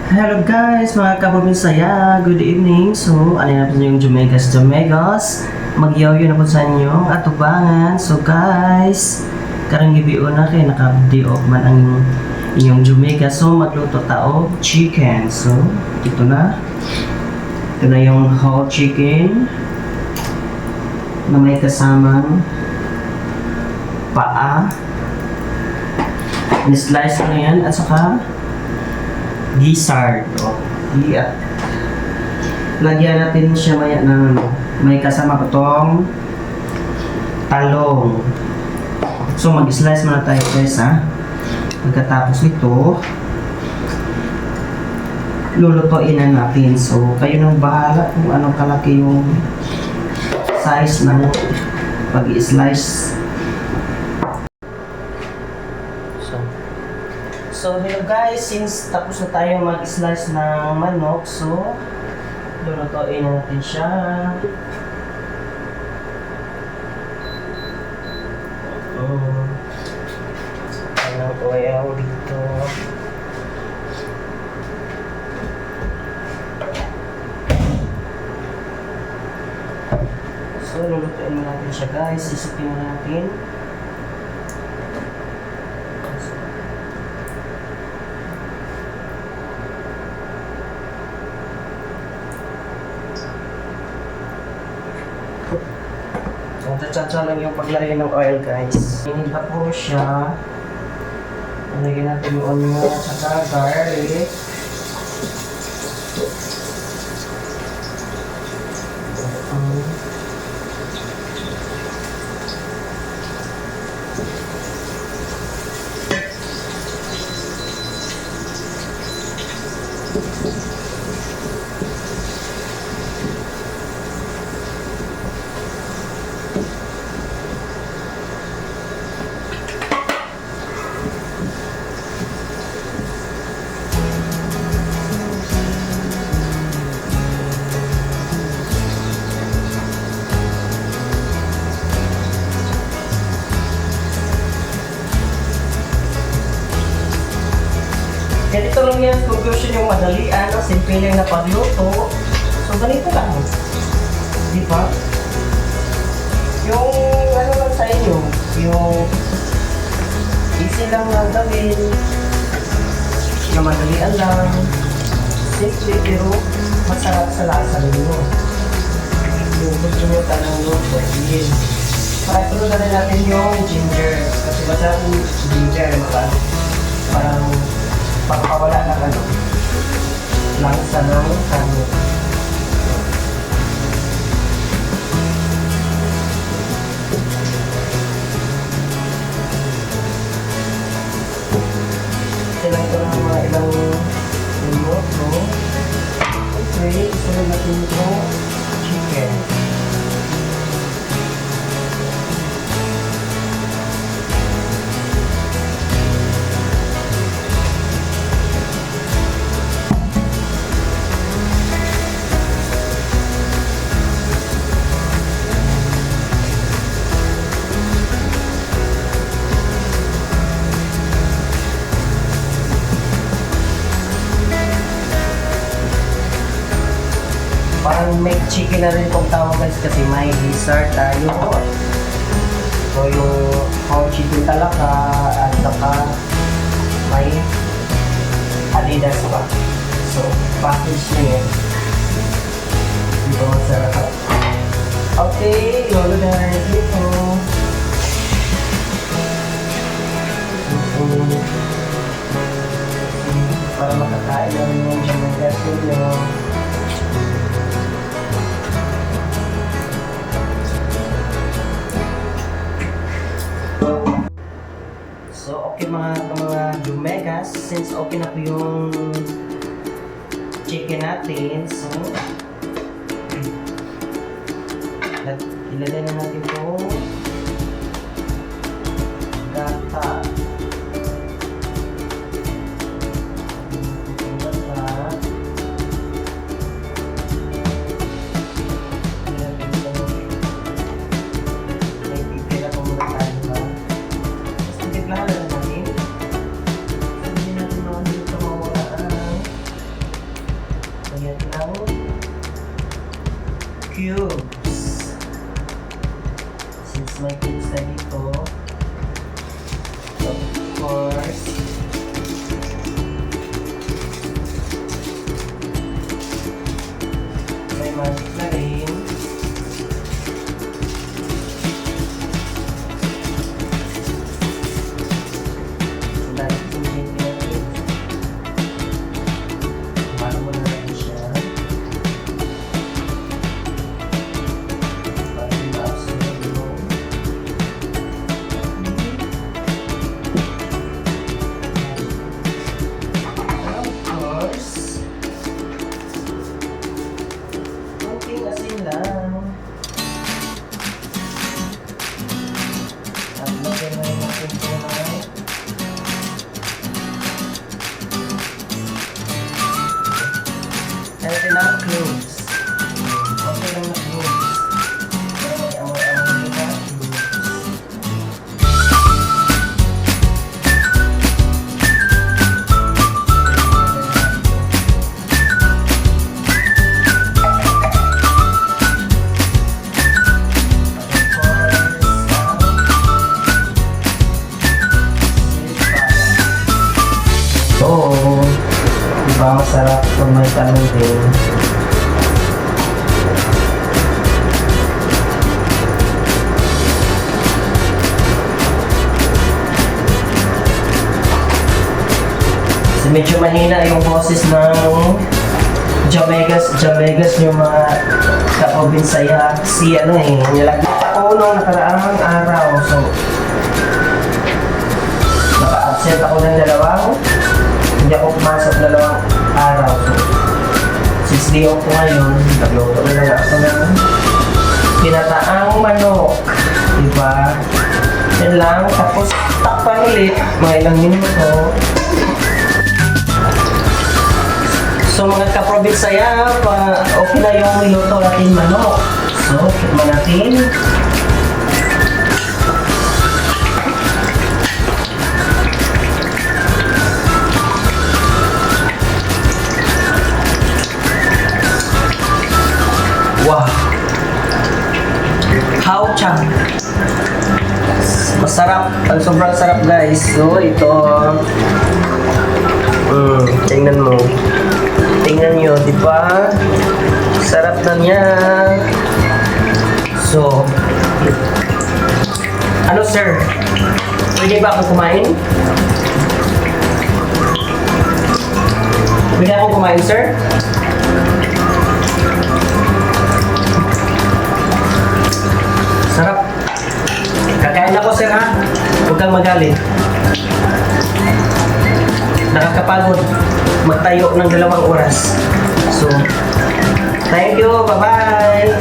Hello guys, mga kapabinsaya, good evening. So, ano na po yung Jumegas. Magyaw-yaw na po sa inyong atubangan. So guys, karang gibiyo na kayo, naka-day off man ang inyong Jumegas. So, magluto tao chicken. So, ito na. Ito na yung whole chicken na may kasamang paa. Ni-slice ko na yan at saka gizzard. Lagyan natin siya maya ng may kasama ko tong talong. So mag-slice muna tayo guys ha. Pagkatapos nito, lulutuin na natin. So kayo nang bahala kung anong kalaki yung size ng pag-slice. So hello guys, since tapos na tayo mag-slice ng manok, so lulutuin na natin siya. Anong oil dito. So lulutuin na natin siya guys, isipin na natin. Tsatsa lang yung paglagay ng oil guys. Hinita po siya. Lagyan natin yung onion at saka garlic. Ganito lang yan, conclusion yung madalian, simple lang na pagluto. So ganito lang. Di ba? Yung ano lang sa inyo, yung easy lang na gawin, na madalian lang, simple pero masarap sa lasa ninyo. Yung gusto nyo tanang luto, yun. Para ito na rin natin yung ginger. Kasi masarap yung ginger, parang pagpawala ng langsa ng kanin. Kailan ito ng mga ilang minuto. Okay, isunod natin yung chicken. Parang make chicken na rin itong tawag guys kasi may gizzard tayo. So yung whole chicken talaga at saka may adidas pa. So package na yun. Dito masarap. Okay, lolo na rin dito. Para makakain na rin yung Jumegas nyo. So, okay mga Jumegas, since okay na po yung chicken natin, so ilagay na natin po gata. ng cloves. Okay lang na cloves. Pero may amoy-amoy din na cloves. Oo, diba masarap kung may talong din. Kasi medyo mahina yung boses ng Jamegas yung mga kaprobinsaya. Si ano eh, nilagyan ako nung nakaraang araw. So, naka-absent ako ng hindi ako pumasok 2 araw. So, 6 day off ko ngayon, nagluto na lang ako ng pinataang manok. Diba? Yan lang. Tapos, takpan ulit. Mga ilang minuto. So, mga kaprobinsaya, okay na yung niluto natin manok. So, tikman natin. Wow! How chang! Masarap. Ang sobrang sarap guys. So ito. Tingnan mo. Tingnan nyo, di ba? Sarap na niya. So, ano sir? Pwede ba akong kumain? Pwede akong kumain sir? Sarap. Kakain ako sir ha. Huwag kang magalit. Nakakapagod magtayo ng 2 oras. So, thank you. Bye-bye.